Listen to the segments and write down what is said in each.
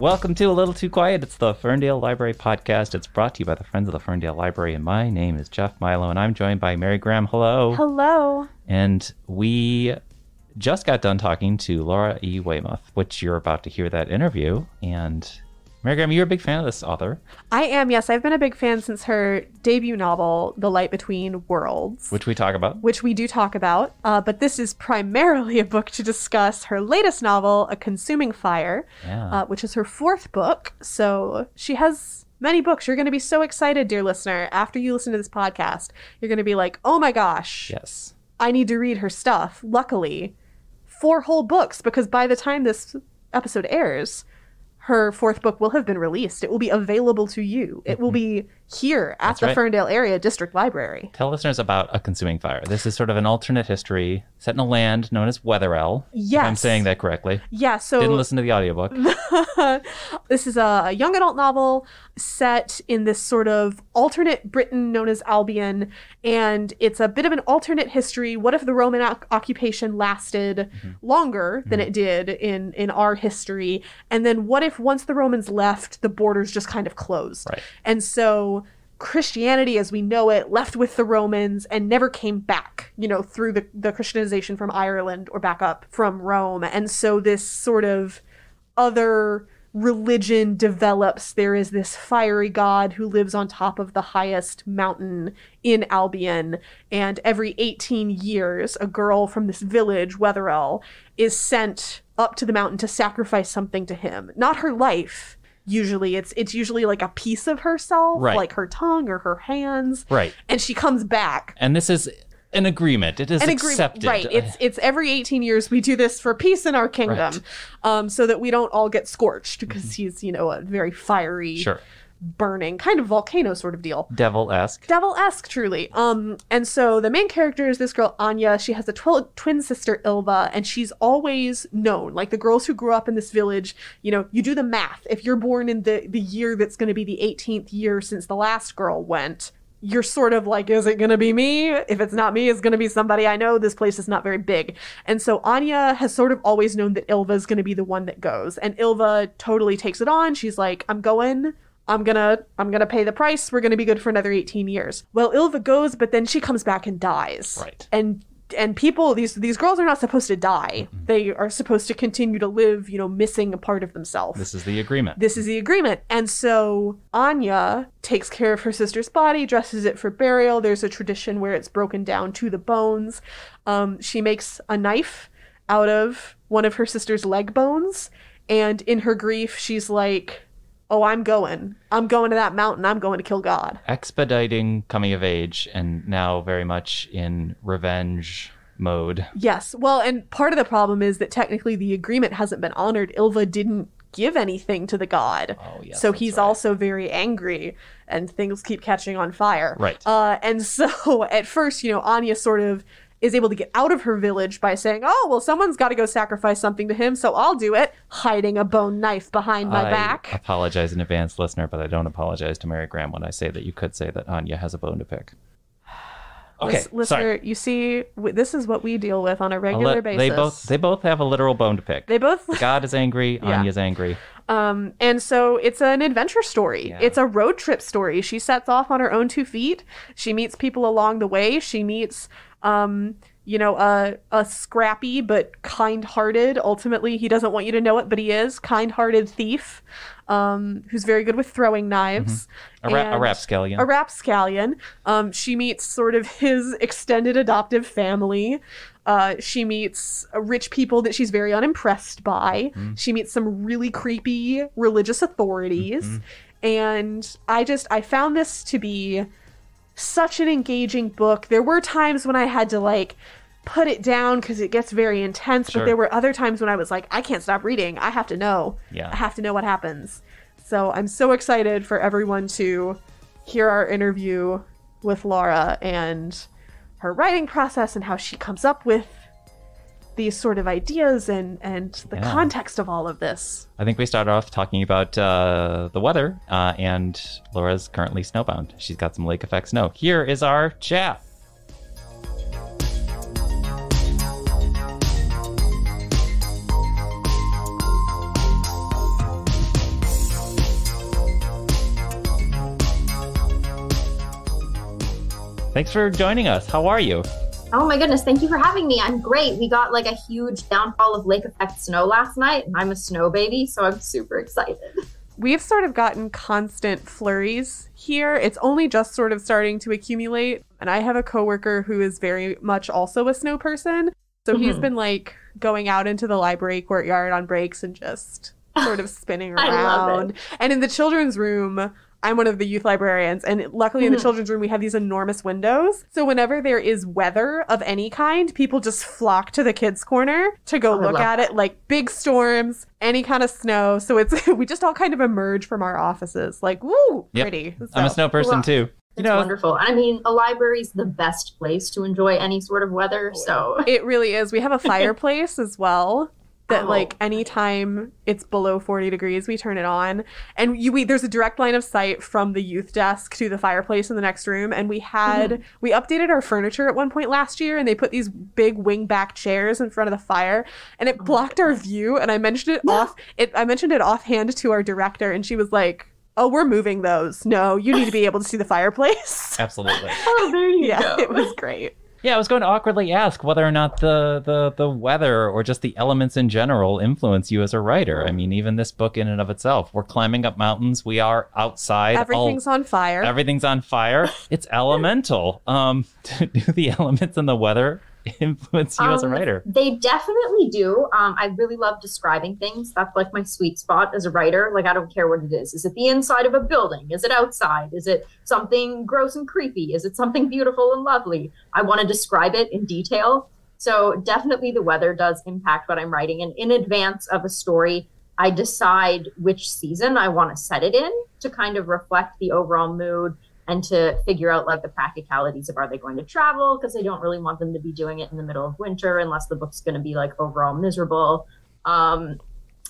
Welcome to A Little Too Quiet. It's the Ferndale Library podcast. It's brought to you by the Friends of the Ferndale Library, and my name is Jeff Milo, and I'm joined by Mary Graham. Hello. Hello. And we just got done talking to Laura E. Weymouth, which you're about to hear that interview. And Mary Graham, you're a big fan of this author. I am, yes. I've been a big fan since her debut novel, The Light Between Worlds. Which we talk about. Which we do talk about. But this is primarily a book to discuss her latest novel, A Consuming Fire, which is her fourth book. So she has many books. You're going to be so excited, dear listener. After you listen to this podcast, you're going to be like, oh my gosh. Yes. I need to read her stuff. Luckily, 4 whole books, because by the time this episode airs, her fourth book will have been released. It will be available to you. It will be here at the Ferndale Area District Library. Tell listeners about A Consuming Fire. This is sort of an alternate history set in a land known as Weatherell. Yes. If I'm saying that correctly. Yeah, so... Didn't listen to the audiobook. This is a young adult novel set in this sort of alternate Britain known as Albion, and it's a bit of an alternate history. What if the Roman occupation lasted longer than it did in our history? And then what if once the Romans left, the borders just kind of closed? Right. And so Christianity as we know it left with the Romans and never came back, through the Christianization from Ireland or back up from Rome. And so this sort of other religion develops. There is this fiery god who lives on top of the highest mountain in Albion, and every 18 years a girl from this village, Weatherell, is sent up to the mountain to sacrifice something to him. Not her life. Usually it's usually like a piece of herself, like her tongue or her hands. Right. And she comes back. And this is an agreement. It is accepted. Right. It's every 18 years we do this for peace in our kingdom, so that we don't all get scorched, because he's, a very fiery, burning kind of volcano sort of deal. Devil-esque, truly. And so the main character is this girl, Anya. She has a twin sister, Ilva, and she's always known, like the girls who grew up in this village, you do the math. If you're born in the year that's going to be the 18th year since the last girl went, you're sort of like, is it going to be me? If it's not me, it's going to be somebody I know. This place is not very big. And so Anya has sort of always known that Ilva is going to be the one that goes. And Ilva totally takes it on. She's like, I'm going. I'm gonna pay the price. We're gonna be good for another 18 years. Well, Ilva goes, but then she comes back and dies. Right. And people, these girls are not supposed to die. They are supposed to continue to live, missing a part of themselves. This is the agreement. And so Anya takes care of her sister's body, dresses it for burial. There's a tradition where it's broken down to the bones. She makes a knife out of one of her sister's leg bones. And in her grief, she's like, oh, I'm going to that mountain. I'm going to kill God. Expediting coming of age, and now very much in revenge mode. Yes. Well, and part of the problem is that technically the agreement hasn't been honored. Ilva didn't give anything to the god. Oh, yes. So he's also very angry, and things keep catching on fire. Right. And so at first, Anya sort of is able to get out of her village by saying, oh, well, someone's got to go sacrifice something to him, so I'll do it, hiding a bone knife behind my back. I apologize in advance, listener, but I don't apologize to Mary Graham when I say that you could say that Anya has a bone to pick. Okay, Listener, sorry. You see, this is what we deal with on a regular basis. They both have a literal bone to pick. God is angry, Anya's angry. And so it's an adventure story. Yeah. It's a road trip story. She sets off on her own 2 feet. She meets people along the way. She meets a scrappy but kind-hearted, ultimately he doesn't want you to know it, but he is, kind-hearted thief who's very good with throwing knives. A rapscallion. A rapscallion. She meets sort of his extended adoptive family. She meets rich people that she's very unimpressed by. She meets some really creepy religious authorities. And I found this to be such an engaging book. There were times when I had to put it down because it gets very intense, but there were other times when I was like, I can't stop reading. I have to know. I have to know what happens. So I'm so excited for everyone to hear our interview with Laura and her writing process and how she comes up with these sort of ideas and the context of all of this. I think we started off talking about the weather, and Laura's currently snowbound. She's got some lake effect snow. Here is our chat. Thanks for joining us. How are you? Oh my goodness, thank you for having me. I'm great. We got like a huge downfall of lake effect snow last night, and I'm a snow baby, so I'm super excited. We've sort of gotten constant flurries here. It's only just sort of starting to accumulate. And I have a coworker who is very much also a snow person. So he's been like going out into the library courtyard on breaks and just sort of spinning around. I love it. And in the children's room, I'm one of the youth librarians, and luckily in the children's room, we have these enormous windows. So whenever there is weather of any kind, people just flock to the kids' corner to go look at it, like big storms, any kind of snow. So it's we just all kind of emerge from our offices like, woo, pretty. So. I'm a snow person too. It's wonderful. I mean, a library is the best place to enjoy any sort of weather, so. It really is. We have a fireplace as well. That like anytime it's below 40 degrees, we turn it on. And there's a direct line of sight from the youth desk to the fireplace in the next room. And we updated our furniture at one point last year, and they put these big wing-back chairs in front of the fire, and it blocked our view. And I mentioned it offhand to our director, and she was like, "Oh, we're moving those. No, you need to be able to see the fireplace." Absolutely. Oh, there you go. It was great. Yeah, I was going to awkwardly ask whether or not the weather or just the elements in general influence you as a writer. I mean, even this book in and of itself, we're climbing up mountains. We are outside. Everything's on fire. Everything's on fire. It's elemental. Do the elements and the weather influence you as a writer? They definitely do. I really love describing things. That's like my sweet spot as a writer. Like, I don't care what it is. Is it the inside of a building? Is it outside? Is it something gross and creepy? Is it something beautiful and lovely? I want to describe it in detail. So definitely the weather does impact what I'm writing. And in advance of a story, I decide which season I want to set it in to kind of reflect the overall mood and to figure out like the practicalities of, are they going to travel? Because I don't really want them to be doing it in the middle of winter unless the book's going to be like overall miserable.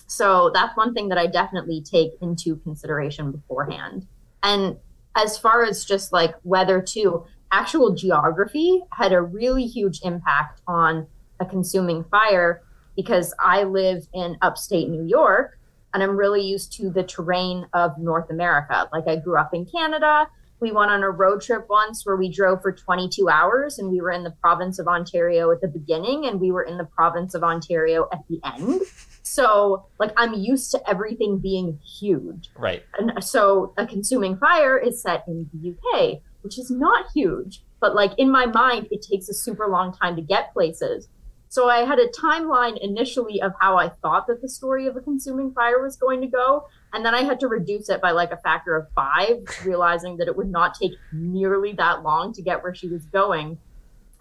So that's one thing that I definitely take into consideration beforehand. And as far as just like weather too, actual geography had a really huge impact on a consuming fire, because I live in upstate New York and I'm really used to the terrain of North America. Like, I grew up in Canada. We went on a road trip once where we drove for 22 hours, and we were in the province of Ontario at the beginning, and we were in the province of Ontario at the end. So, like, I'm used to everything being huge. Right. And so a consuming fire is set in the UK, which is not huge. But, like, in my mind, it takes a super long time to get places. So I had a timeline initially of how I thought that the story of a consuming fire was going to go. And then I had to reduce it by like a factor of 5, realizing that it would not take nearly that long to get where she was going.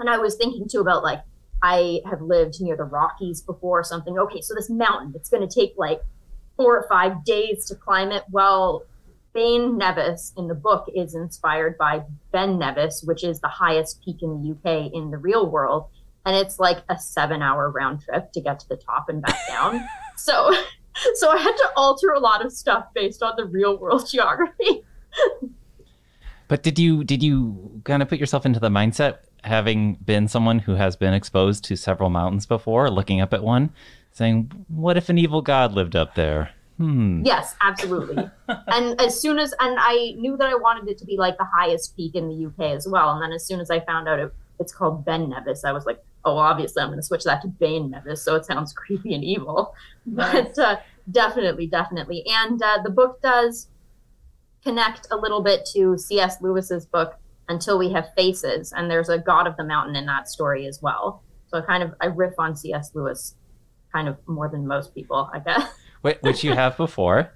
And I was thinking too about, like, I have lived near the Rockies before or something. Okay, so this mountain, it's going to take like 4 or 5 days to climb it. Well, Ben Nevis in the book is inspired by Ben Nevis, which is the highest peak in the UK in the real world. And it's like a 7-hour round trip to get to the top and back down. So I had to alter a lot of stuff based on the real world geography. But did you kind of put yourself into the mindset, having been someone who has been exposed to several mountains before, looking up at one, saying, what if an evil god lived up there? Yes, absolutely. And I knew that I wanted it to be like the highest peak in the UK as well. And then as soon as I found out it's called Ben Nevis, I was like, oh, obviously I'm going to switch that to Bane Nevis, so it sounds creepy and evil. But definitely. And the book does connect a little bit to C.S. Lewis's book, Until We Have Faces, and there's a god of the mountain in that story as well. So I riff on C.S. Lewis kind of more than most people, I guess. Which you have before.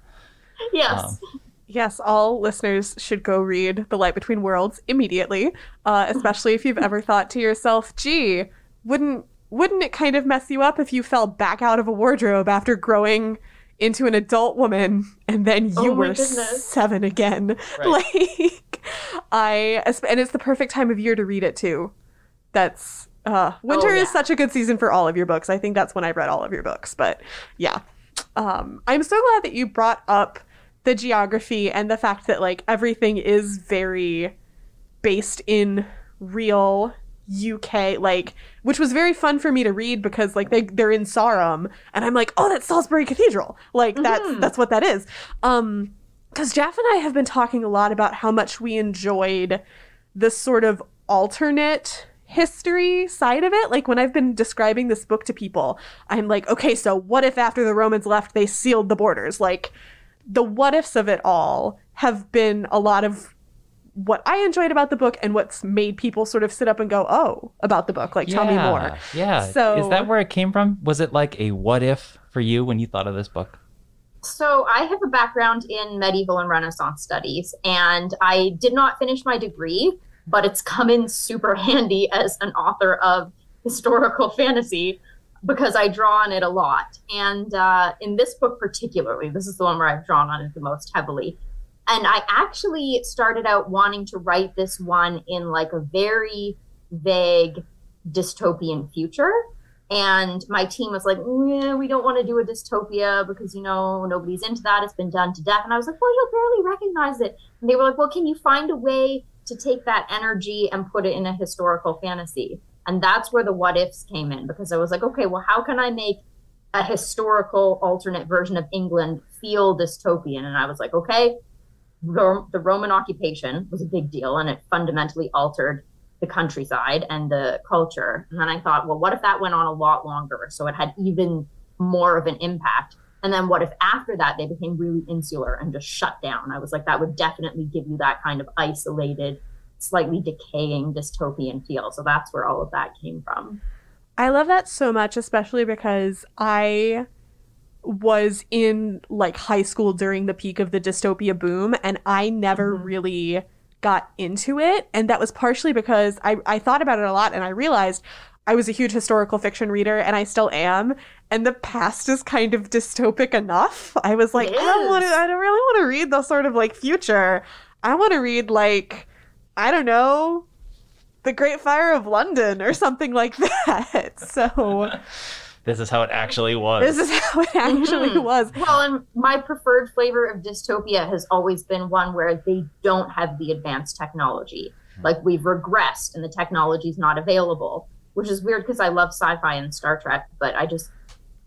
Yes. Yes, all listeners should go read The Light Between Worlds immediately, especially if you've ever thought to yourself, gee, wouldn't it kind of mess you up if you fell back out of a wardrobe after growing into an adult woman and then you were 7 again? Right. And it's the perfect time of year to read it too. That's winter is such a good season for all of your books. I think that's when I read all of your books, but yeah. I'm so glad that you brought up the geography and the fact that like everything is very based in real UK, like, which was very fun for me to read because like they're in Sarum and I'm like, oh, that's Salisbury Cathedral, like that's what that is. Because Jeff and I have been talking a lot about how much we enjoyed this sort of alternate history side of it. Like when I've been describing this book to people, I'm like, okay, so what if after the Romans left, they sealed the borders? Like the what ifs of it all have been a lot of what I enjoyed about the book and what's made people sort of sit up and go, oh, about the book. Like, tell me more. Yeah. So is that where it came from? Was it like a what if for you when you thought of this book? So I have a background in medieval and Renaissance studies, and I did not finish my degree, but it's come in super handy as an author of historical fantasy because I draw on it a lot. And in this book particularly, this is the one where I've drawn on it the most heavily. And I actually started out wanting to write this one in like a very vague dystopian future. And my team was like, we don't want to do a dystopia because, you know, nobody's into that. It's been done to death. And I was like, well, you'll barely recognize it. And they were like, well, can you find a way to take that energy and put it in a historical fantasy? And that's where the what ifs came in, because I was like, okay, well, how can I make a historical alternate version of England feel dystopian? And I was like, okay, the Roman occupation was a big deal and it fundamentally altered the countryside and the culture. And then I thought, well, what if that went on a lot longer? So it had even more of an impact. And then what if after that they became really insular and just shut down? I was like, that would definitely give you that kind of isolated, slightly decaying dystopian feel. So that's where all of that came from. I love that so much, especially because I was in like high school during the peak of the dystopia boom, and I never really got into it. And that was partially because I thought about it a lot, and I realized I was a huge historical fiction reader, and I still am. And the past is kind of dystopic enough. I was like, I don't really want to read the sort of like future. I want to read like, I don't know, The Great Fire of London or something like that. So this is how it actually was. This is how it actually was. Well, and my preferred flavor of dystopia has always been one where they don't have the advanced technology. Like we've regressed and the technology is not available, which is weird because I love sci-fi and Star Trek, but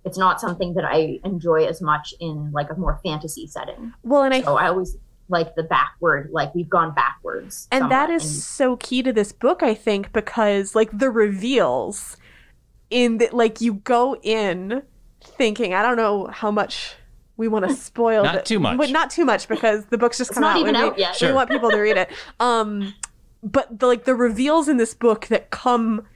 it's not something that I enjoy as much in like a more fantasy setting. Well, and I always like the backward, like we've gone backwards. And that is so key to this book, I think, because like the reveals in that, like you go in thinking, I don't know how much we want to spoil. Not too much. But not too much because the book's just come out. It's not even out yet. We want people to read it. But the reveals in this book that come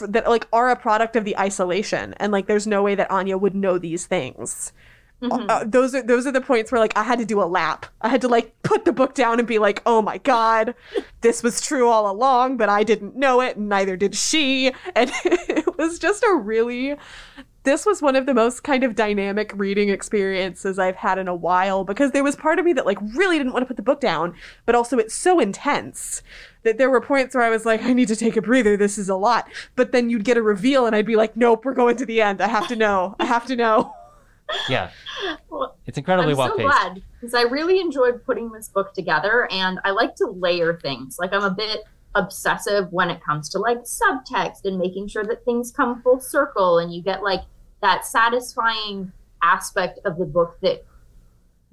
that like are a product of the isolation, and like there's no way that Anya would know these things. Those are the points where like I had to do a lap. I had to like put the book down and be like, oh my God, this was true all along, but I didn't know it, and neither did she. And it was just this was one of the most kind of dynamic reading experiences I've had in a while, because there was part of me that like really didn't want to put the book down, but also it's so intense that there were points where I was like, I need to take a breather. This is a lot. But then you'd get a reveal and I'd be like, nope, we're going to the end. I have to know. Yeah. Well, it's incredibly well paced. I'm so glad, because I really enjoyed putting this book together, and I like to layer things. Like I'm a bit obsessive when it comes to like subtext and making sure that things come full circle, and you get like that satisfying aspect of the book that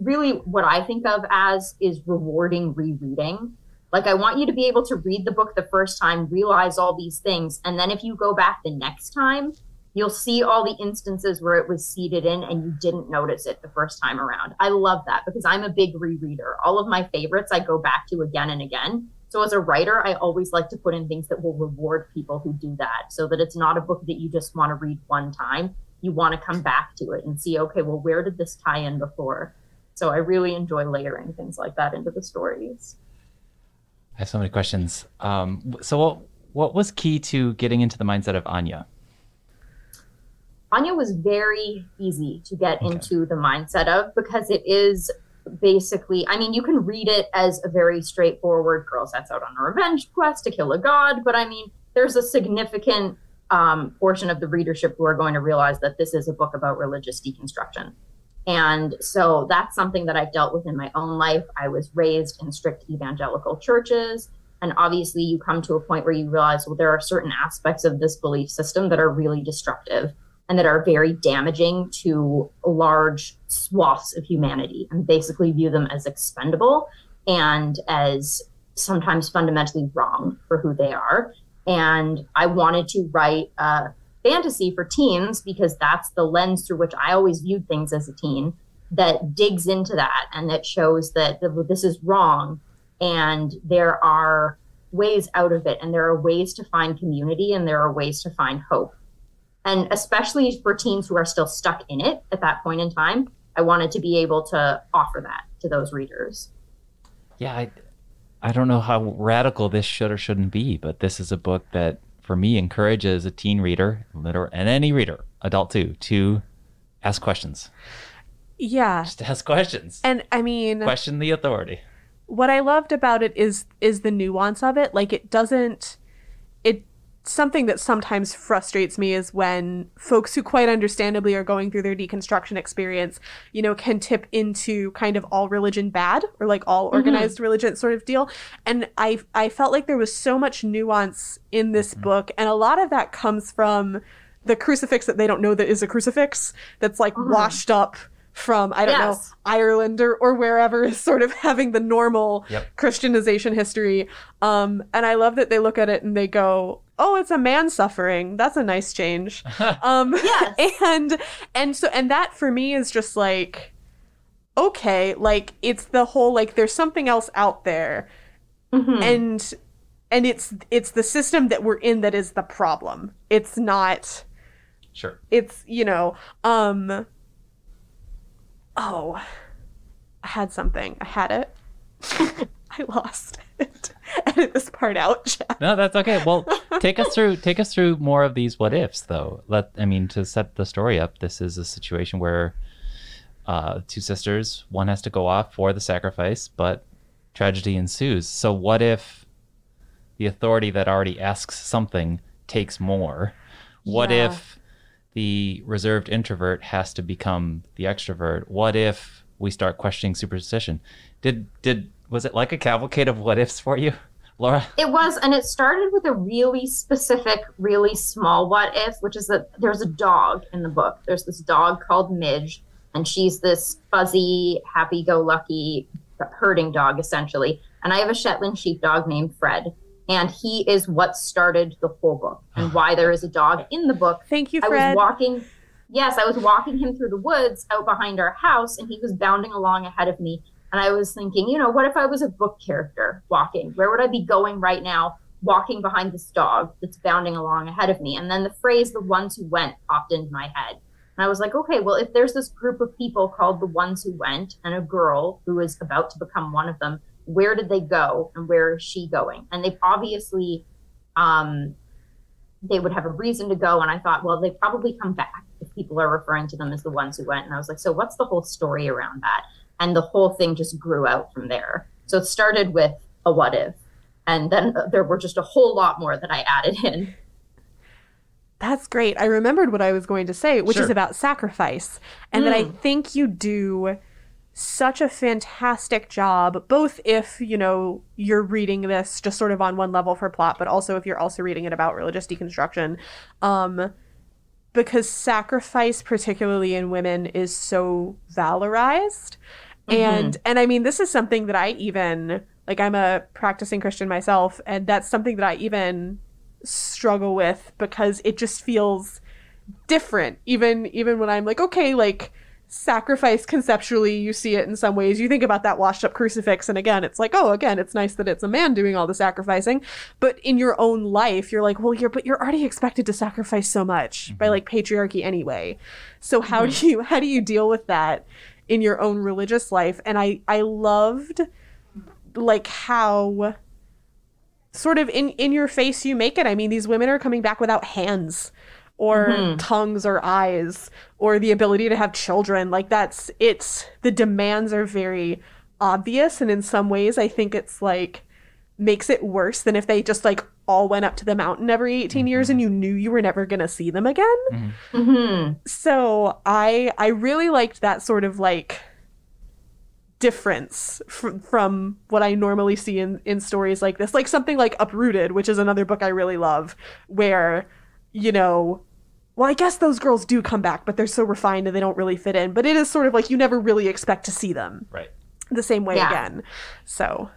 really what I think of as is rewarding rereading. Like I want you to be able to read the book the first time, realize all these things, and then if you go back the next time, you'll see all the instances where it was seeded in and you didn't notice it the first time around. I love that because I'm a big rereader. All of my favorites I go back to again and again. So as a writer, I always like to put in things that will reward people who do that, so that it's not a book that you just want to read one time. You want to come back to it and see, okay, well, where did this tie in before? So I really enjoy layering things like that into the stories. I have so many questions. So what was key to getting into the mindset of Anya? Anya was very easy to get into the mindset of, because it is basically, I mean, you can read it as a very straightforward girl sets out on a revenge quest to kill a god, but I mean, there's a significant portion of the readership who are going to realize that this is a book about religious deconstruction. And so that's something that I've dealt with in my own life. I was raised in strict evangelical churches. And obviously you come to a point where you realize, well, there are certain aspects of this belief system that are really destructive and that are very damaging to large swaths of humanity, and basically view them as expendable and as sometimes fundamentally wrong for who they are. And I wanted to write fantasy for teens because that's the lens through which I always viewed things as a teen, that digs into that and that shows that this is wrong and there are ways out of it, and there are ways to find community, and there are ways to find hope. And especially for teens who are still stuck in it at that point in time, I wanted to be able to offer that to those readers. Yeah, I don't know how radical this should or shouldn't be, but this is a book that, for me, encourages a teen reader, and any reader, adult too, to ask questions. Yeah. Just ask questions. And I mean, question the authority. What I loved about it is the nuance of it. Like, something that sometimes frustrates me is when folks who quite understandably are going through their deconstruction experience, you know, can tip into kind of all religion bad, or like all organized religion sort of deal. And I felt like there was so much nuance in this book, and a lot of that comes from the crucifix that they don't know that is a crucifix, that's like washed up from, I don't know, Ireland or wherever, is sort of having the normal Christianization history. And I love that they look at it and they go, oh, it's a man suffering. That's a nice change. And that for me is just like, okay, like, it's the whole, like, there's something else out there. And it's the system that we're in that is the problem. It's not. Sure. It's, you know, oh, I had something. I had it. I lost it. Edit this part out, Jeff. No, that's okay. Well, take us through more of these what ifs, though. To set the story up, this is a situation where two sisters, one has to go off for the sacrifice, but tragedy ensues. So what if the authority that already asks something takes more? What if the reserved introvert has to become the extrovert? What if we start questioning superstition? Was it like a cavalcade of what ifs for you, Laura? It was, and it started with a really specific, really small what if, which is that there's a dog in the book. There's this dog called Midge, and she's this fuzzy, happy-go-lucky herding dog, essentially. And I have a Shetland sheepdog named Fred. And he is what started the whole book and why there is a dog in the book. Thank you, Fred. I was walking him through the woods out behind our house, and he was bounding along ahead of me. And I was thinking, you know, what if I was a book character walking? Where would I be going right now, walking behind this dog that's bounding along ahead of me? And then the phrase, the ones who went, popped into my head. And I was like, okay, well, if there's this group of people called the ones who went, and a girl who is about to become one of them, where did they go and where is she going? And they've obviously, they would have a reason to go. And I thought, well, they probably come back if people are referring to them as the ones who went. And I was like, so what's the whole story around that? And the whole thing just grew out from there. So it started with a what if, and then there were just a whole lot more that I added in. That's great. I remembered what I was going to say, which is about sacrifice. And that I think you do such a fantastic job, both if, you know, you're reading this just sort of on one level for plot, but also if you're also reading it about religious deconstruction, because sacrifice, particularly in women, is so valorized. And I mean, this is something that I even, like, I'm a practicing Christian myself, and that's something that I even struggle with because it just feels different. Even when I'm like, okay, like, sacrifice conceptually, you see it in some ways. You think about that washed up crucifix, and again, it's like, oh, again, it's nice that it's a man doing all the sacrificing. But in your own life, you're like, well, you're already expected to sacrifice so much by like patriarchy anyway. So how do you deal with that in your own religious life? And I loved like how sort of in your face you make it. I mean, these women are coming back without hands or tongues or eyes or the ability to have children. Like the demands are very obvious. And in some ways, I think it's like makes it worse than if they just like all went up to the mountain every 18 years and you knew you were never going to see them again. So I really liked that sort of like difference from what I normally see in stories like this, like something like Uprooted, which is another book I really love, where, you know, well, I guess those girls do come back, but they're so refined and they don't really fit in. But it is sort of like you never really expect to see them right the same way again. So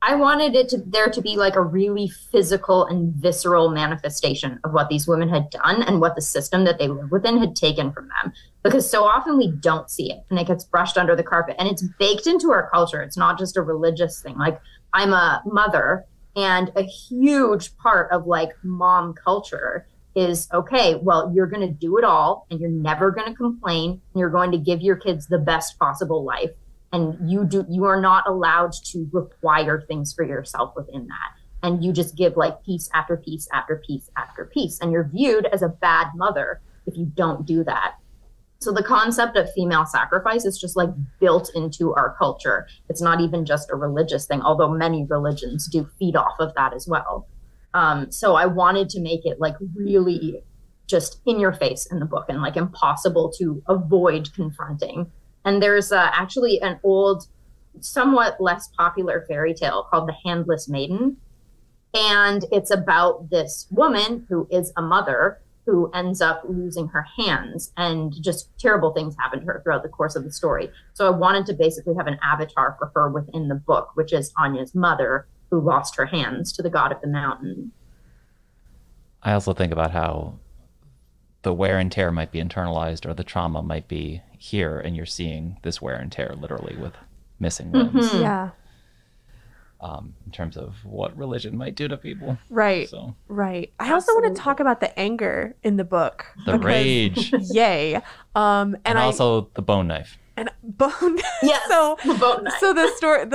I wanted there to be like a really physical and visceral manifestation of what these women had done and what the system that they live within had taken from them. Because so often we don't see it and it gets brushed under the carpet, and it's baked into our culture. It's not just a religious thing. Like, I'm a mother, and a huge part of like mom culture is, okay, well, you're going to do it all and you're never going to complain, and you're going to give your kids the best possible life. And you are not allowed to require things for yourself within that. And you just give like piece after piece after piece after piece. And you're viewed as a bad mother if you don't do that. So the concept of female sacrifice is just like built into our culture. It's not even just a religious thing, although many religions do feed off of that as well. So I wanted to make it like really just in your face in the book and like impossible to avoid confronting. And there's actually an old, somewhat less popular fairy tale called The Handless Maiden. And it's about this woman who is a mother who ends up losing her hands, and just terrible things happen to her throughout the course of the story. So I wanted to basically have an avatar for her within the book, which is Anya's mother, who lost her hands to the god of the mountain. I also think about how the wear and tear might be internalized, or the trauma might be here, and you're seeing this wear and tear literally with missing limbs. Mm-hmm. Yeah. In terms of what religion might do to people. Right. So. Right. I also want to talk about the anger in the book. The rage. Yay. And also the bone knife. And bone. Yes. So the bone knife. So the story,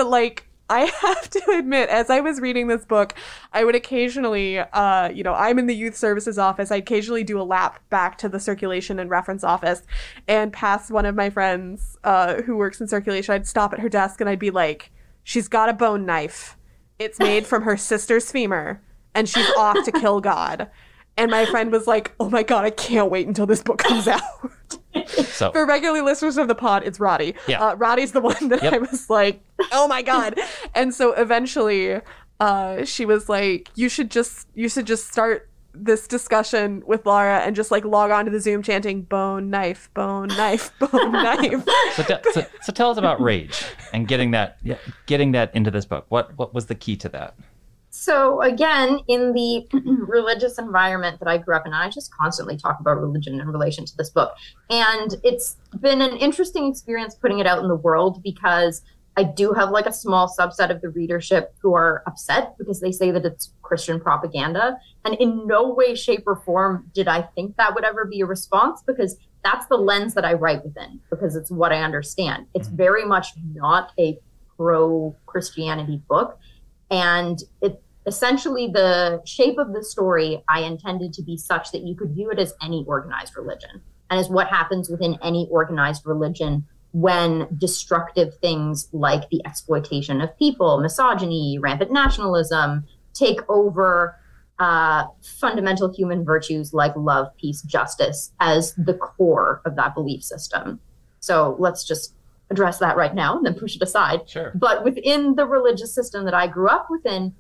I have to admit, as I was reading this book, I would occasionally, I'm in the youth services office. I occasionally do a lap back to the circulation and reference office and pass one of my friends who works in circulation. I'd stop at her desk and I'd be like, she's got a bone knife. It's made from her sister's femur, and she's off to kill God. And my friend was like, oh my God, I can't wait until this book comes out. So, for regular listeners of the pod, it's Roddy. Yeah. Roddy's the one that I was like, oh my God. And so eventually she was like, you should just start this discussion with Laura and just like log on to the Zoom chanting bone knife, bone knife, bone knife. So tell us about rage and getting that into this book. What was the key to that? So again, in the religious environment that I grew up in, I just constantly talk about religion in relation to this book. And it's been an interesting experience putting it out in the world, because I do have like a small subset of the readership who are upset because they say that it's Christian propaganda. And in no way, shape, or form did I think that would ever be a response, because that's the lens that I write within, because it's what I understand. It's very much not a pro-Christianity book. And it essentially, the shape of the story I intended to be such that you could view it as any organized religion, and as what happens within any organized religion when destructive things like the exploitation of people, misogyny, rampant nationalism take over fundamental human virtues like love, peace, justice as the core of that belief system. So let's just address that right now and then push it aside. Sure. But within the religious system that I grew up within,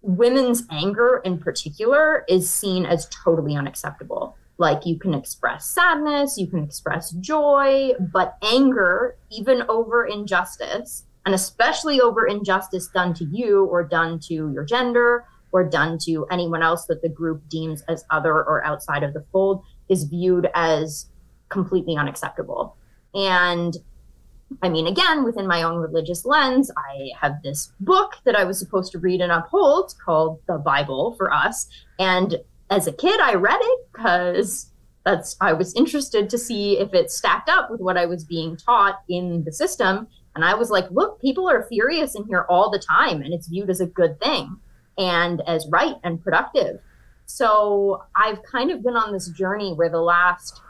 women's anger in particular is seen as totally unacceptable. Like, you can express sadness, you can express joy, but anger, even over injustice, and especially over injustice done to you or done to your gender or done to anyone else that the group deems as other or outside of the fold, is viewed as completely unacceptable. And I mean, again, within my own religious lens, I have this book that I was supposed to read and uphold called the Bible for us. And as a kid, I read it because I was interested to see if it stacked up with what I was being taught in the system. And I was like, look, people are furious in here all the time, and it's viewed as a good thing and as right and productive. So I've kind of been on this journey where the last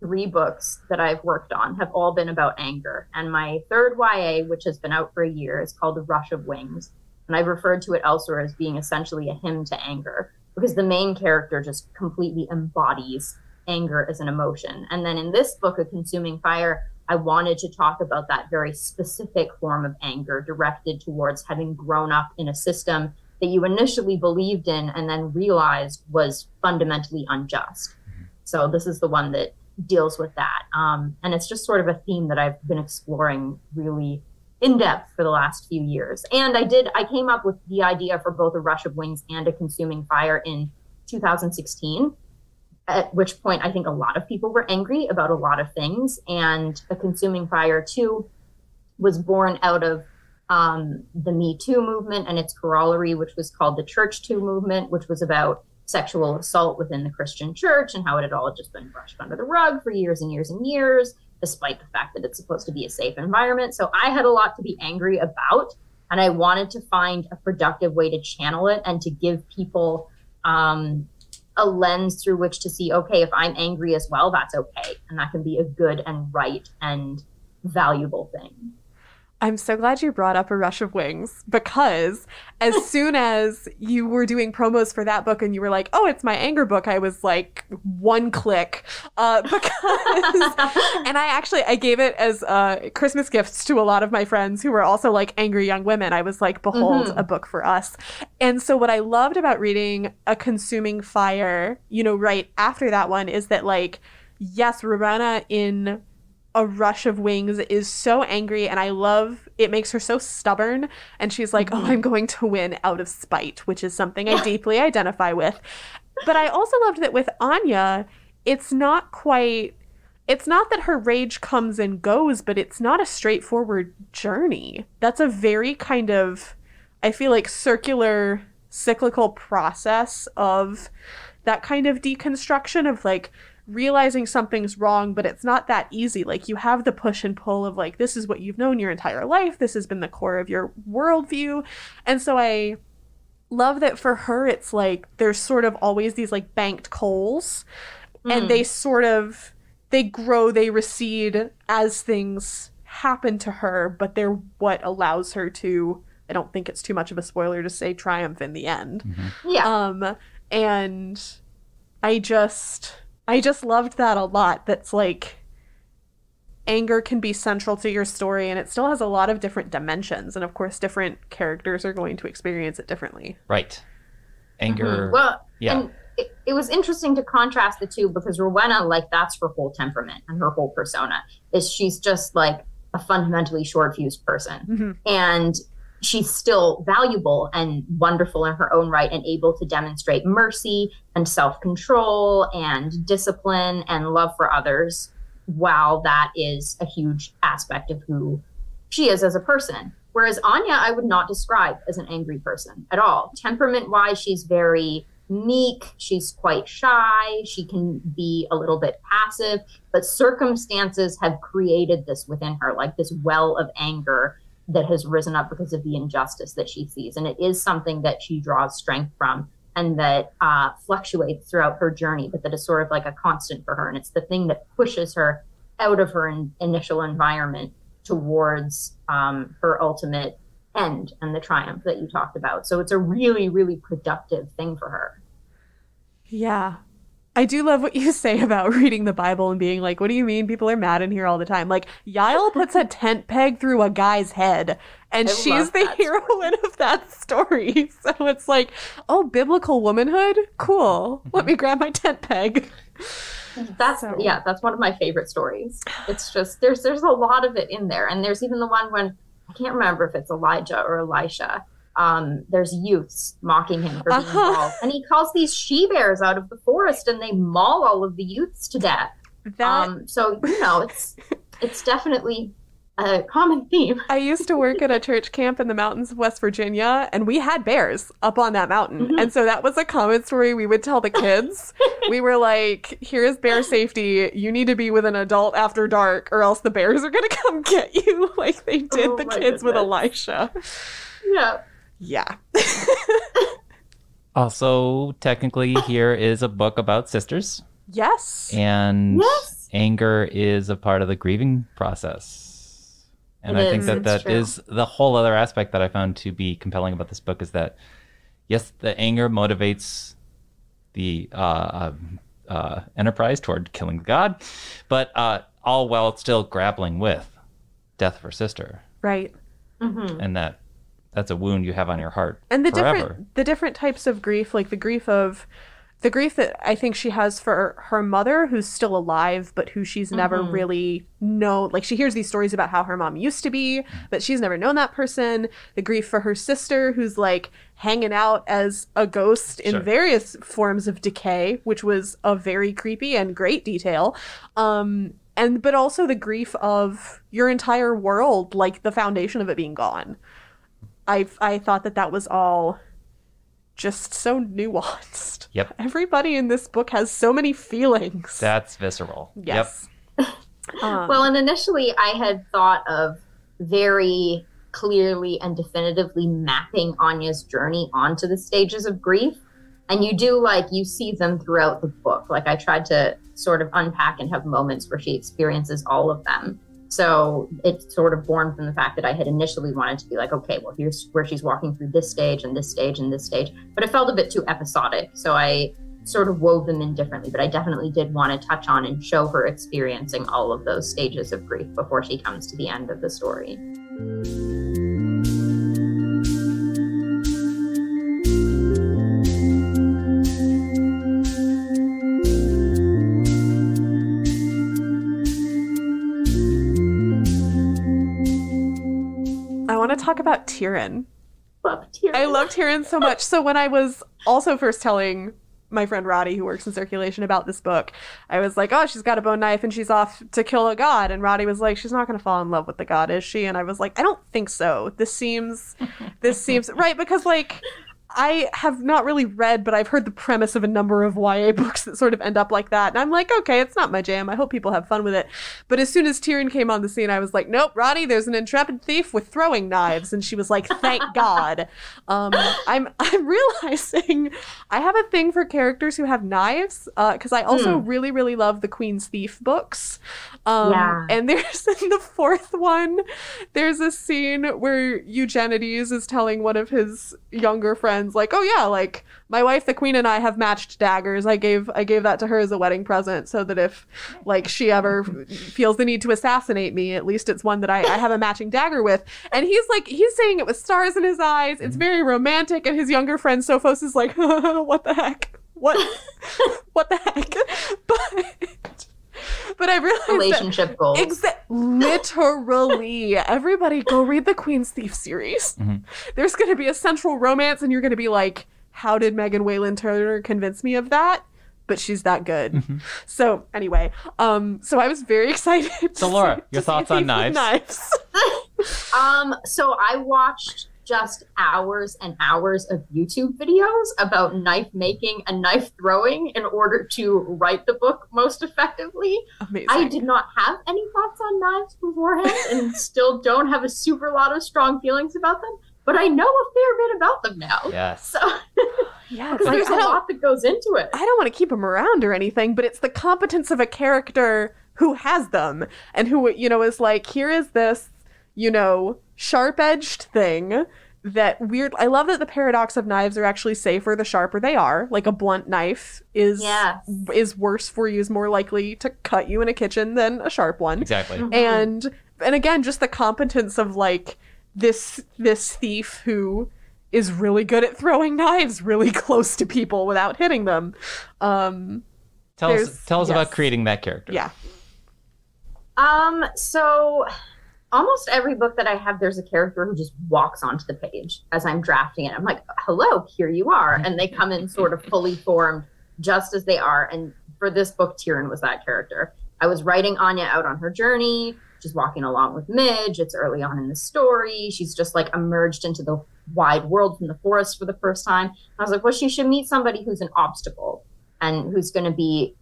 3 books that I've worked on have all been about anger. And my third YA, which has been out for a year, is called The Rush of Wings. And I've referred to it elsewhere as being essentially a hymn to anger, because the main character just completely embodies anger as an emotion. And then in this book, A Consuming Fire, I wanted to talk about that very specific form of anger directed towards having grown up in a system that you initially believed in and then realized was fundamentally unjust. So this is the one that deals with that. And it's just sort of a theme that I've been exploring really in depth for the last few years. And I came up with the idea for both A Rush of Wings and A Consuming Fire in 2016, at which point I think a lot of people were angry about a lot of things. And A Consuming Fire 2 was born out of the Me Too movement and its corollary, which was called the Church Too movement, which was about sexual assault within the Christian church and how it had all just been brushed under the rug for years and years and years, despite the fact that it's supposed to be a safe environment. So I had a lot to be angry about, and I wanted to find a productive way to channel it and to give people a lens through which to see, okay, if I'm angry as well, that's okay. And that can be a good and right and valuable thing. I'm so glad you brought up A Rush of Wings, because as soon as you were doing promos for that book and you were like, oh, it's my anger book, I was like, one click. And I gave it as Christmas gifts to a lot of my friends who were also like angry young women. I was like, behold, a book for us. And so what I loved about reading A Consuming Fire, right after that one, is that like, yes, Ravenna in A Rush of Wings is so angry, and I love it makes her so stubborn, and she's like, oh, I'm going to win out of spite, which is something I deeply identify with. But I also loved that with Anya, it's not that her rage comes and goes, but it's not a straightforward journey. That's a very kind of, I feel like, circular, cyclical process of that kind of deconstruction of like realizing something's wrong, but it's not that easy. Like, you have the push and pull of like, this is what you've known your entire life. This has been the core of your worldview. And so I love that for her, it's like, there's sort of always these like banked coals, and they grow, they recede as things happen to her, but they're what allows her to, I don't think it's too much of a spoiler to say, triumph in the end. Yeah. And I just loved that a lot. That's like, anger can be central to your story, and it still has a lot of different dimensions. And of course, different characters are going to experience it differently. Right. Anger. Well, yeah. And it was interesting to contrast the two, because Rowena, like, that's her whole temperament and her whole persona, is she's just like a fundamentally short-fused person. And she's still valuable and wonderful in her own right, and able to demonstrate mercy and self-control and discipline and love for others, while that is a huge aspect of who she is as a person. Whereas Anya, I would not describe as an angry person at all. Temperament-wise, she's very meek. She's quite shy. She can be a little bit passive, but circumstances have created this within her, like this well of anger that has risen up because of the injustice that she sees. And it is something that she draws strength from, and that fluctuates throughout her journey, but that is sort of like a constant for her. And it's the thing that pushes her out of her initial environment towards her ultimate end and the triumph that you talked about. So it's a really, really productive thing for her. Yeah. I do love what you say about reading the Bible and being like, what do you mean people are mad in here all the time? Like, Yael puts a tent peg through a guy's head, and she's the heroine of that story. So it's like, oh, biblical womanhood? Cool. Let me grab my tent peg. That's one of my favorite stories. It's just, there's a lot of it in there. And there's even the one when, I can't remember if it's Elijah or Elisha, there's youths mocking him for being bald, and he calls these she-bears out of the forest, and they maul all of the youths to death. So it's definitely a common theme. I used to work at a church camp in the mountains of West Virginia, and we had bears up on that mountain. And so that was a common story we would tell the kids. We were like, here's bear safety. You need to be with an adult after dark, or else the bears are going to come get you, like they did the kids with Elisha. Yeah. Also, technically, here is a book about sisters. Yes. And anger is a part of the grieving process. And I think that is the whole other aspect that I found to be compelling about this book, is that, yes, the anger motivates the enterprise toward killing the god, but all while still grappling with death of her sister. Right. And that's a wound you have on your heart and the forever. different types of grief, like the grief of the grief that I think she has for her mother, who's still alive, but who she's never really known. Like, she hears these stories about how her mom used to be, but she's never known that person. The grief for her sister, who's like hanging out as a ghost in various forms of decay, which was a very creepy and great detail. But also the grief of your entire world, like the foundation of it being gone. I thought that was all just so nuanced. Yep. Everybody in this book has so many feelings. That's visceral. Yes. Yep. Well, and initially I had thought of very clearly and definitively mapping Anya's journey onto the stages of grief. And you do, like, you see them throughout the book. Like, I tried to sort of unpack and have moments where she experiences all of them. So it's sort of born from the fact that I had initially wanted to be like, okay, well, here's where she's walking through this stage and this stage and this stage. But it felt a bit too episodic. So I sort of wove them in differently. But I definitely did want to touch on and show her experiencing all of those stages of grief before she comes to the end of the story. To talk about Tyrion. Love Tyrion. I love Tyrion so much. So when I was also first telling my friend Roddy, who works in circulation, about this book, I was like, oh, she's got a bone knife and she's off to kill a god. And Roddy was like, she's not going to fall in love with the god, is she? And I was like, I don't think so. This seems right, because like I have not really read, but I've heard the premise of a number of YA books that sort of end up like that. And I'm like, okay, it's not my jam. I hope people have fun with it. But as soon as Tyrion came on the scene, I was like, nope, Roddy, there's an intrepid thief with throwing knives. And she was like, thank God. I'm realizing I have a thing for characters who have knives, because I also really, really love the Queen's Thief books. And there's in the fourth one, there's a scene where Eugenides is telling one of his younger friends, like, oh yeah, like my wife the Queen and I have matched daggers. I gave that to her as a wedding present, so that if like she ever feels the need to assassinate me, at least it's one that I have a matching dagger with. And he's saying it with stars in his eyes. It's very romantic. And his younger friend Sophos is like, what the heck, what the heck. But I realized relationship goals. Literally, everybody go read the Queen's Thief series. There's going to be a central romance, and you're going to be like, how did Megan Wayland Turner convince me of that? But she's that good. So anyway, so I was very excited. So Laura, your thoughts on knives? So I watched just hours and hours of YouTube videos about knife making and knife throwing in order to write the book most effectively. Amazing. I did not have any thoughts on knives beforehand and still don't have a super lot of strong feelings about them, but I know a fair bit about them now. Yes. So, yeah, because there's a lot that goes into it. I don't want to keep them around or anything, but it's the competence of a character who has them and who, is like, here is this, sharp-edged thing that weird. I love that the paradox of knives are actually safer the sharper they are. Like a blunt knife is worse for you, is more likely to cut you in a kitchen than a sharp one. Exactly. And again, just the competence of like this thief who is really good at throwing knives really close to people without hitting them. Tell us about creating that character. Yeah. So almost every book that I have, there's a character who just walks onto the page as I'm drafting it. I'm like, hello, here you are. And they come in sort of fully formed just as they are. And for this book, Tyrion was that character. I was writing Anya out on her journey. She's walking along with Midge. It's early on in the story. She's just like emerged into the wide world from the forest for the first time. I was like, well, she should meet somebody who's an obstacle and who's going to be,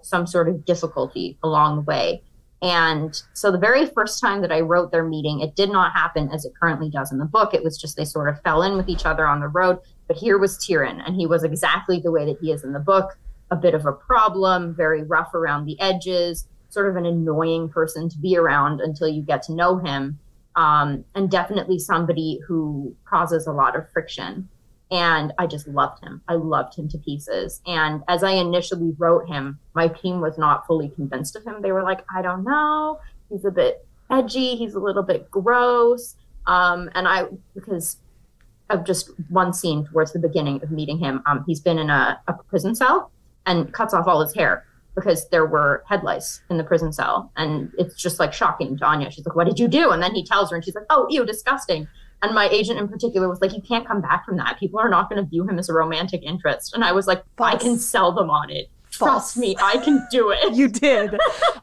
some sort of difficulty along the way. And so the very first time that I wrote their meeting, it did not happen as it currently does in the book. It was just they sort of fell in with each other on the road. But here was Tyrion, and he was exactly the way that he is in the book, a bit of a problem, very rough around the edges, sort of an annoying person to be around until you get to know him, and definitely somebody who causes a lot of friction. And I just loved him. I loved him to pieces. And as I initially wrote him, my team was not fully convinced of him. They were like, I don't know. He's a bit edgy. He's a little bit gross. Because of just one scene towards the beginning of meeting him. He's been in a prison cell and cuts off all his hair because there were head lice in the prison cell. And it's just like shocking to Anya. She's like, what did you do? And then he tells her and she's like, oh, ew, disgusting. And my agent in particular was like, you can't come back from that. People are not going to view him as a romantic interest. And I was like, I can sell them on it. Trust me, I can do it. You did.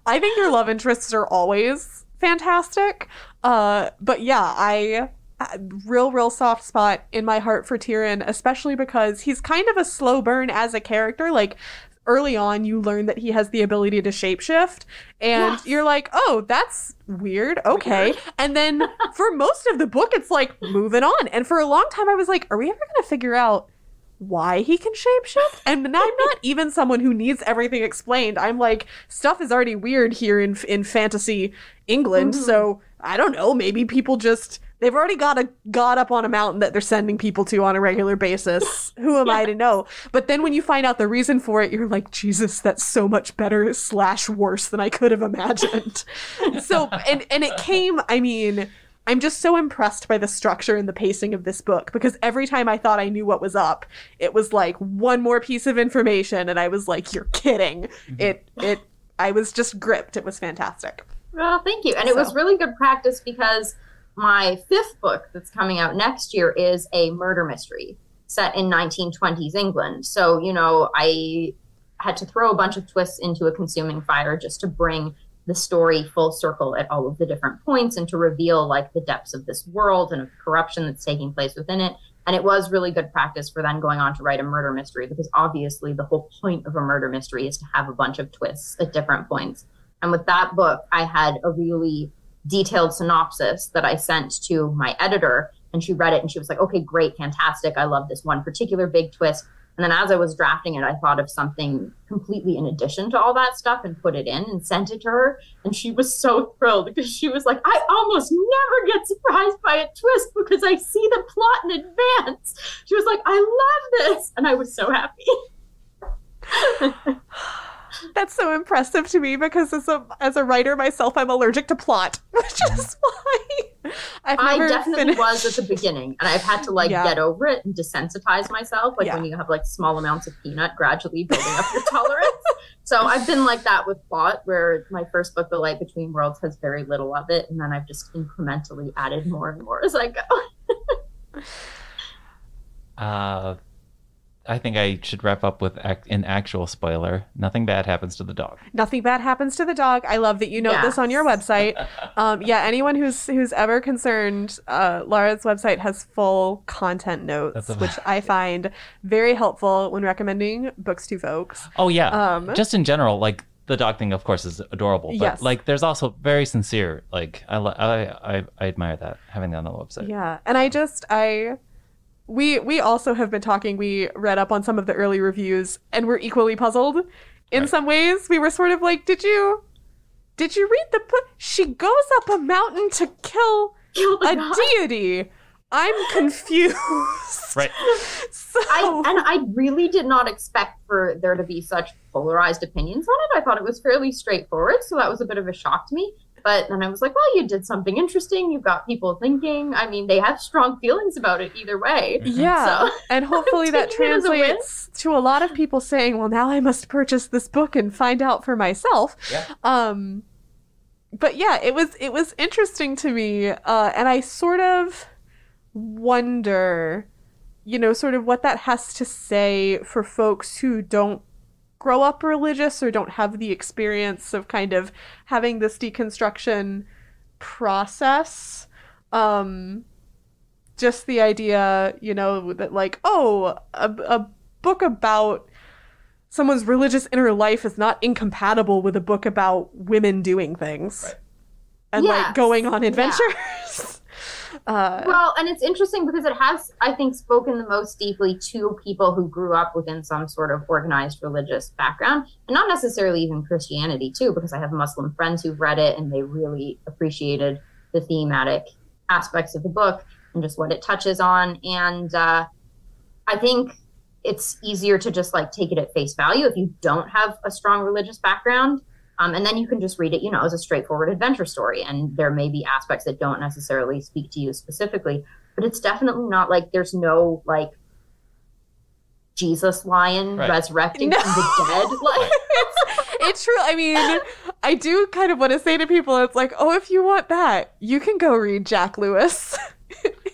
I think your love interests are always fantastic. But yeah, real soft spot in my heart for Tyrion, especially because he's kind of a slow burn as a character. Like, early on, you learn that he has the ability to shapeshift, and you're like, oh, that's weird. Okay. And then for most of the book, it's like moving on. And for a long time, I was like, are we ever going to figure out why he can shapeshift? And I'm not even someone who needs everything explained. I'm like, stuff is already weird here in fantasy England. So I don't know, maybe people just, they've already got a god up on a mountain that they're sending people to on a regular basis. Who am I to know? But then when you find out the reason for it, you're like, Jesus, that's so much better / worse than I could have imagined. So, and it came, I mean, I'm just so impressed by the structure and the pacing of this book, because every time I thought I knew what was up, it was like one more piece of information, and I was like, you're kidding. I was just gripped. It was fantastic. Well, thank you. And it was really good practice because my 5th book that's coming out next year is a murder mystery set in 1920s England. So, you know, I had to throw a bunch of twists into a consuming fire just to bring the story full circle at all of the different points and to reveal like the depths of this world and of corruption that's taking place within it. And it was really good practice for then going on to write a murder mystery, because obviously the whole point of a murder mystery is to have a bunch of twists at different points. And with that book, I had a really detailed synopsis that I sent to my editor, and she read it and she was like, okay, great, fantastic. I love this one particular big twist. And then as I was drafting it, I thought of something completely in addition to all that stuff and put it in and sent it to her. And she was so thrilled because she was like, I almost never get surprised by a twist because I see the plot in advance. She was like, I love this. And I was so happy. That's so impressive to me because as a writer myself, I'm allergic to plot, which is why I definitely was at the beginning, and I've had to get over it and desensitize myself. Like when you have like small amounts of peanut gradually building up your tolerance. So I've been like that with plot, where my first book, The Light Between Worlds, has very little of it, and then I've just incrementally added more and more as I go. I think I should wrap up with an actual spoiler. Nothing bad happens to the dog. Nothing bad happens to the dog. I love that you note this on your website. Anyone who's ever concerned, Laura's website has full content notes, which I find very helpful when recommending books to folks. Oh, yeah. Just in general, like, the dog thing, of course, is adorable. But, like, there's also very sincere, like, I admire that, having that on the website. Yeah. And We also have been talking, we read up on some of the early reviews and we're equally puzzled. In some ways, we were sort of like, did you read the book? She goes up a mountain to kill a deity. I'm confused. Right. I really did not expect for there to be such polarized opinions on it. I thought it was fairly straightforward, so that was a bit of a shock to me. But then I was like, well, you did something interesting. You've got people thinking. I mean, they have strong feelings about it either way. Yeah. So, and hopefully that translates to a lot of people saying, well, now I must purchase this book and find out for myself. Yeah. But yeah, it was interesting to me. And I sort of wonder, sort of what that has to say for folks who don't grow up religious or don't have the experience of kind of having this deconstruction process. Just the idea, that like, a book about someone's religious inner life is not incompatible with a book about women doing things. Right. And like going on adventures. Well, and it's interesting because it has, I think, spoken the most deeply to people who grew up within some sort of organized religious background, and not necessarily even Christianity too, because I have Muslim friends who've read it and they really appreciated the thematic aspects of the book and just what it touches on. And I think it's easier to just like take it at face value if you don't have a strong religious background. And then you can just read it, as a straightforward adventure story. And there may be aspects that don't necessarily speak to you specifically. but it's definitely not like there's no like Jesus lion resurrecting from the dead. Like it's true. I mean, I do kind of want to say to people, it's like, oh, if you want that, you can go read Jack Lewis.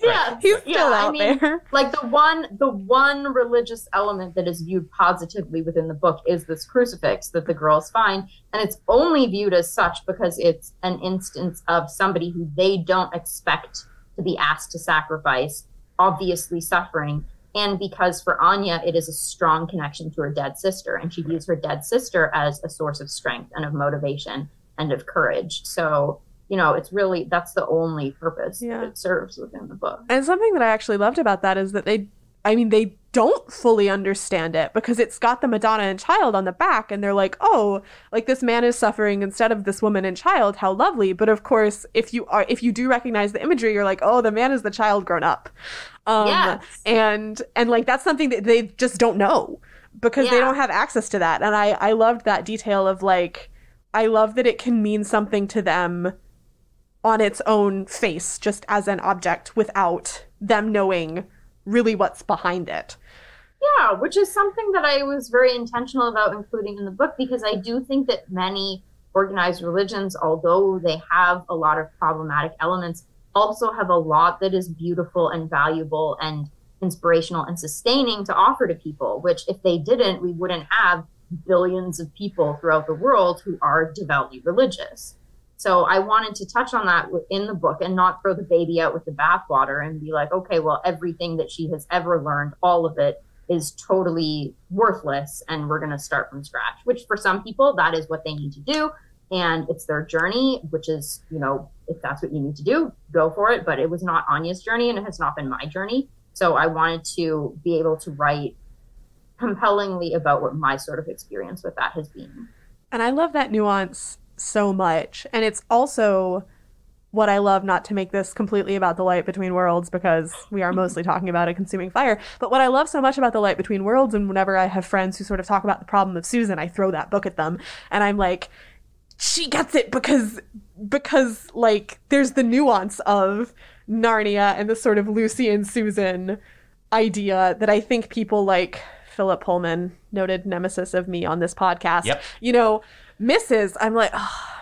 Yeah, he's still out there. Like the one religious element that is viewed positively within the book is this crucifix that the girls find, and it's only viewed as such because it's an instance of somebody who they don't expect to be asked to sacrifice, obviously suffering, and because for Anya it is a strong connection to her dead sister, and she views her dead sister as a source of strength and of motivation and of courage. So it's really, that's the only purpose that it serves within the book. And something that I actually loved about that is that they don't fully understand it, because it's got the Madonna and child on the back, and they're like, oh, like this man is suffering instead of this woman and child, how lovely. But of course, if you do recognize the imagery, you're like, oh, the man is the child grown up. Yes. And like that's something that they just don't know, because they don't have access to that. And I loved that detail of like, I love that it can mean something to them on its own face, just as an object, without them knowing really what's behind it. Yeah, which is something that I was very intentional about including in the book, because I do think that many organized religions, although they have a lot of problematic elements, also have a lot that is beautiful and valuable and inspirational and sustaining to offer to people, which if they didn't, we wouldn't have billions of people throughout the world who are devoutly religious. So I wanted to touch on that in the book and not throw the baby out with the bathwater and be like, okay, well, everything that she has ever learned, all of it is totally worthless, and we're going to start from scratch, which for some people, that is what they need to do. And it's their journey, which is, if that's what you need to do, go for it. But it was not Anya's journey, and it has not been my journey. So I wanted to be able to write compellingly about what my sort of experience with that has been. And I love that nuance so much. And it's also what I love, not to make this completely about the light between worlds, because we are mostly talking about a consuming fire, but what I love so much about the light between worlds, and whenever I have friends who sort of talk about the problem of Susan, I throw that book at them and I'm like, she gets it, because like there's the nuance of Narnia and the sort of Lucy and Susan idea that I think people like Philip Pullman, noted nemesis of me on this podcast, misses. I'm like, oh,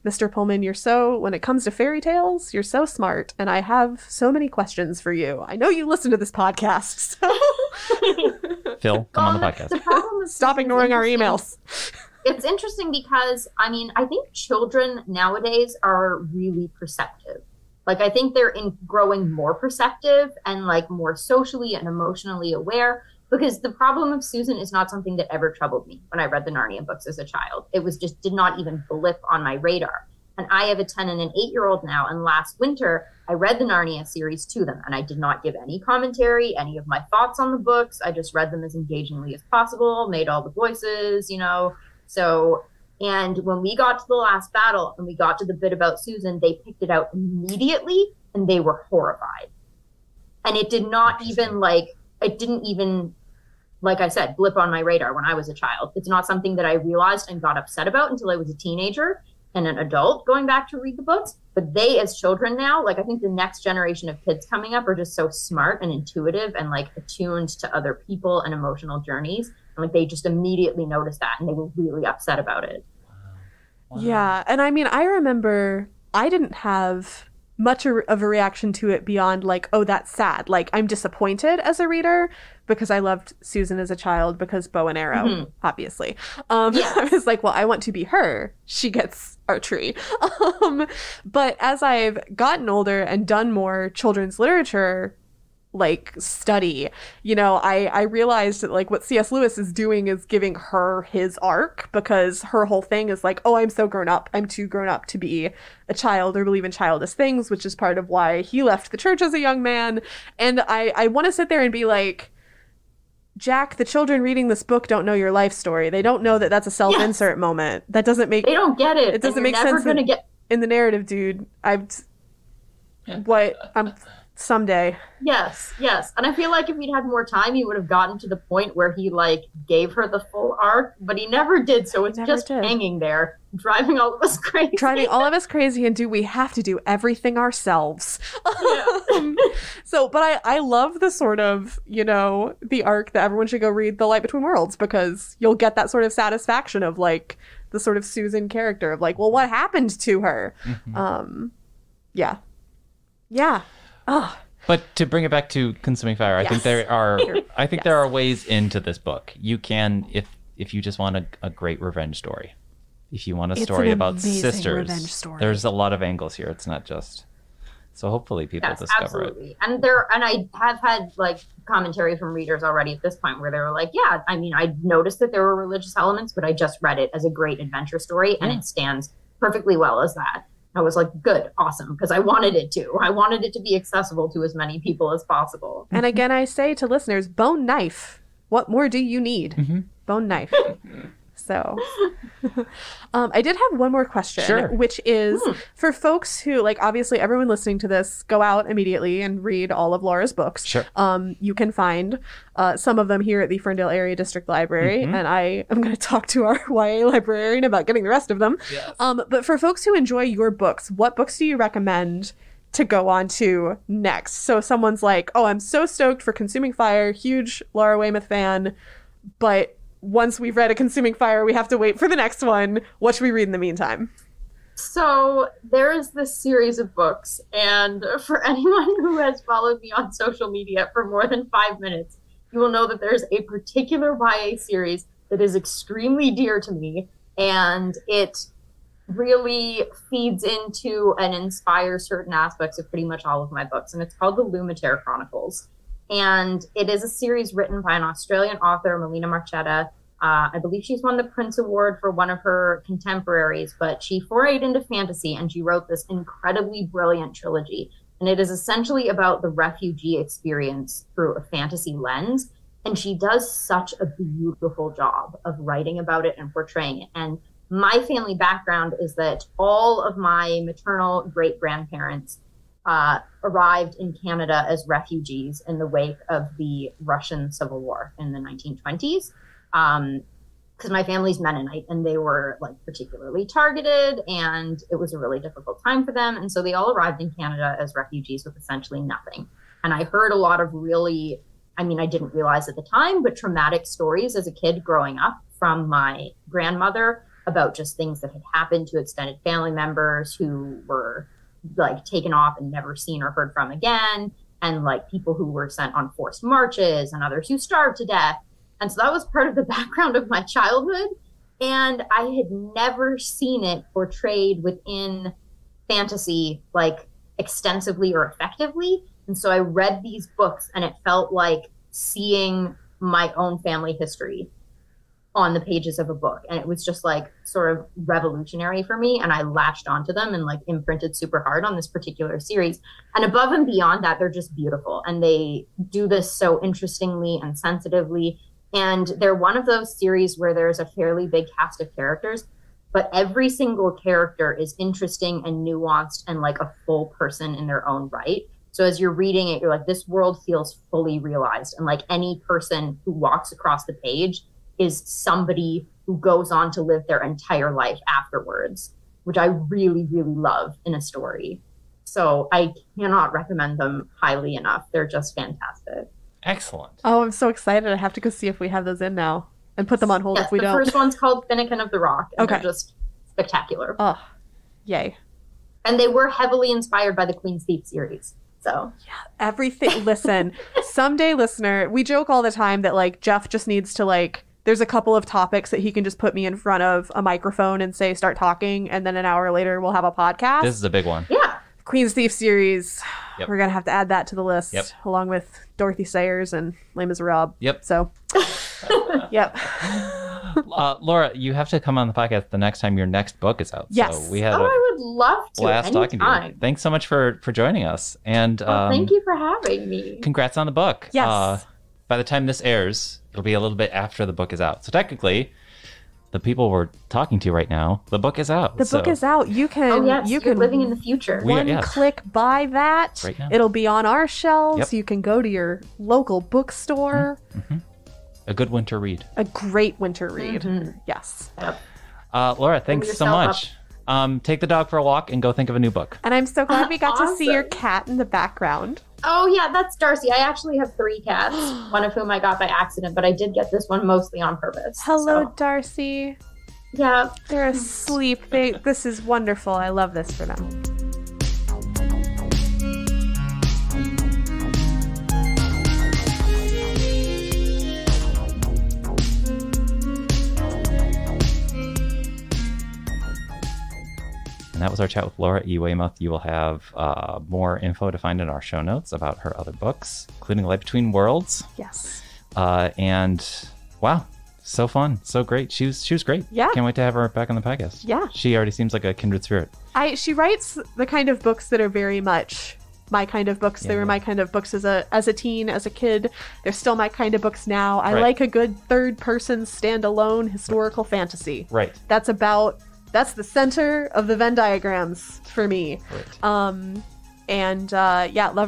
Mr. Pullman, when it comes to fairy tales, you're so smart, and I have so many questions for you. I know you listen to this podcast, so Phil, come on the podcast. The problem is stop ignoring our emails. It's interesting because, I think children nowadays are really perceptive. Like, I think they're growing more perceptive and like more socially and emotionally aware. Because the problem of Susan is not something that ever troubled me when I read the Narnia books as a child. It was just did not even blip on my radar. And I have a 10 and an 8-year-old now. And last winter, I read the Narnia series to them. And I did not give any commentary, any of my thoughts on the books. I just read them as engagingly as possible, made all the voices, So, and when we got to the last battle and we got to the bit about Susan, they picked it out immediately and they were horrified. And it did not even it didn't even, like I said, blip on my radar when I was a child. It's not something that I realized and got upset about until I was a teenager and an adult going back to read the books. But they, as children now, like I think the next generation of kids coming up are just so smart and intuitive and like attuned to other people and emotional journeys. And like they just immediately noticed that and they were really upset about it. Wow. Yeah. And I remember I didn't have much of a reaction to it beyond like, oh, that's sad. Like, I'm disappointed as a reader because I loved Susan as a child, because bow and arrow, obviously. Yes. I was like, well, I want to be her. She gets archery. But as I've gotten older and done more children's literature like study, I realized that like what C.S. Lewis is doing is giving her his arc, because her whole thing is like, oh, I'm so grown up. I'm too grown up to be a child or believe in childish things, which is part of why he left the church as a young man. And I want to sit there and be like, Jack, the children reading this book don't know your life story. They don't know that that's a self-insert moment. That doesn't make... They don't get it. It doesn't make sense in the narrative, dude. Someday. Yes. And I feel like if he'd had more time, he would have gotten to the point where he like gave her the full arc, but he never did. So it's just hanging there, driving all of us crazy. And do we have to do everything ourselves? Yeah. But I love the sort of, the arc that everyone should go read The Light Between Worlds, because you'll get that sort of satisfaction of like the sort of Susan character of like, well, what happened to her? Mm-hmm. Yeah. Oh. But to bring it back to Consuming Fire, I think there are ways into this book. You can, if you just want a great revenge story, if you want a story about sisters, there's a lot of angles here. It's not just. So hopefully people discover it. And I have had like commentary from readers already at this point where they were like, yeah, I mean, I noticed that there were religious elements, but I just read it as a great adventure story, and it stands perfectly well as that. I was like, good, awesome, because I wanted it to. I wanted it to be accessible to as many people as possible. And again, I say to listeners, bone knife. What more do you need? Mm-hmm. Bone knife. So I did have one more question, which is for folks who, like, obviously everyone listening to this, go out immediately and read all of Laura's books. Sure. You can find some of them here at the Ferndale Area District Library, and I am going to talk to our YA librarian about getting the rest of them. Yes. But for folks who enjoy your books, what books do you recommend to go on to next? So someone's like, oh, I'm so stoked for Consuming Fire, huge Laura Weymouth fan, but once we've read A Consuming Fire, we have to wait for the next one. What should we read in the meantime? So there is this series of books, and for anyone who has followed me on social media for more than 5 minutes, you will know that there's a particular YA series that is extremely dear to me, and it really feeds into and inspires certain aspects of pretty much all of my books, and it's called the Lumatere Chronicles. And it is a series written by an Australian author, Melina Marchetta. I believe she's won the Prince Award for one of her contemporaries, but she forayed into fantasy and she wrote this incredibly brilliant trilogy. And it is essentially about the refugee experience through a fantasy lens. And she does such a beautiful job of writing about it and portraying it. And my family background is that all of my maternal great-grandparents arrived in Canada as refugees in the wake of the Russian Civil War in the 1920s. Because my family's Mennonite and they were like particularly targeted, and it was a really difficult time for them. And so they all arrived in Canada as refugees with essentially nothing. And I heard a lot of really, I didn't realize at the time, but traumatic stories as a kid growing up from my grandmother about just things that had happened to extended family members who were like taken off and never seen or heard from again, and like people who were sent on forced marches and others who starved to death. And so that was part of the background of my childhood, and I had never seen it portrayed within fantasy like extensively or effectively. And so I read these books and it felt like seeing my own family history on the pages of a book. And it was just like sort of revolutionary for me. And I latched onto them and like imprinted super hard on this particular series. And above and beyond that, they're just beautiful. And they do this so interestingly and sensitively. And they're one of those series where there's a fairly big cast of characters, but every single character is interesting and nuanced and like a full person in their own right. So as you're reading it, you're like, this world feels fully realized. And like any person who walks across the page is somebody who goes on to live their entire life afterwards, which I really, really love in a story. So I cannot recommend them highly enough. They're just fantastic. Excellent. Oh, I'm so excited. I have to go see if we have those in now and put them on hold if we don't. The first one's called Finnegan of the Rock. And they're just spectacular. Oh, yay. And they were heavily inspired by the Queen's Thief series. So yeah, everything. Listen, someday, listener, we joke all the time that like Jeff just needs to like, there's a couple of topics that he can just put me in front of a microphone and say, start talking. And then an hour later, we'll have a podcast. This is a big one. Yeah. Queen's Thief series. Yep. We're going to have to add that to the list along with Dorothy Sayers and Les Miserables. Yep. So, yep. Laura, you have to come on the podcast the next time your next book is out. Yes. So we had I would love to. Blast talking to you. Thanks so much for joining us. And thank you for having me. Congrats on the book. Yes. By the time this airs, it'll be a little bit after the book is out. So technically, the people we're talking to right now, the book is out. The book is out. You can. Oh yes, you you're can living in the future. click buy that. Right now. It'll be on our shelves. Yep. You can go to your local bookstore. A good winter read. A great winter read. Yes. Yep. Laura, thanks so much. Take the dog for a walk and go think of a new book. And I'm so glad we got to see your Awesome. cat in the background. Oh yeah, that's Darcy. I actually have 3 cats, one of whom I got by accident, but I did get this one mostly on purpose. Hello, So, Darcy. yeah. They're asleep. This is wonderful. I love this for them. And that was our chat with Laura E. Weymouth. You will have more info to find in our show notes about her other books, including Light Between Worlds. Yes. And wow, so fun, so great. She was great. Yeah. Can't wait to have her back on the podcast. Yeah. She already seems like a kindred spirit. She writes the kind of books that are very much my kind of books. They were my kind of books as a teen, as a kid. They're still my kind of books now. I like a good third-person, standalone historical fantasy. Right. That's the center of the Venn diagrams for me. Right. Love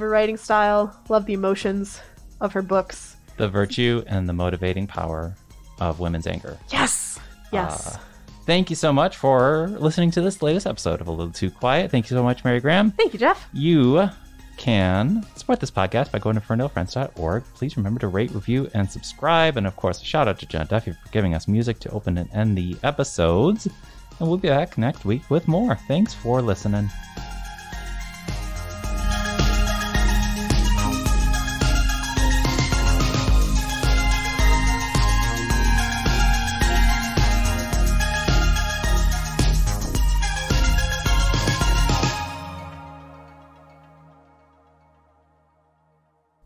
her writing style. Love the emotions of her books. The virtue and the motivating power of women's anger. Yes. Yes. Thank you so much for listening to this latest episode of A Little Too Quiet. Thank you so much, Mary Graham. Thank you, Jeff. You can support this podcast by going to ferndalefriends.org. Please remember to rate, review, and subscribe. And of course, a shout out to Jenna Duffy for giving us music to open and end the episodes. And we'll be back next week with more. Thanks for listening.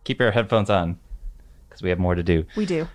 Keep your headphones on, because we have more to do. We do.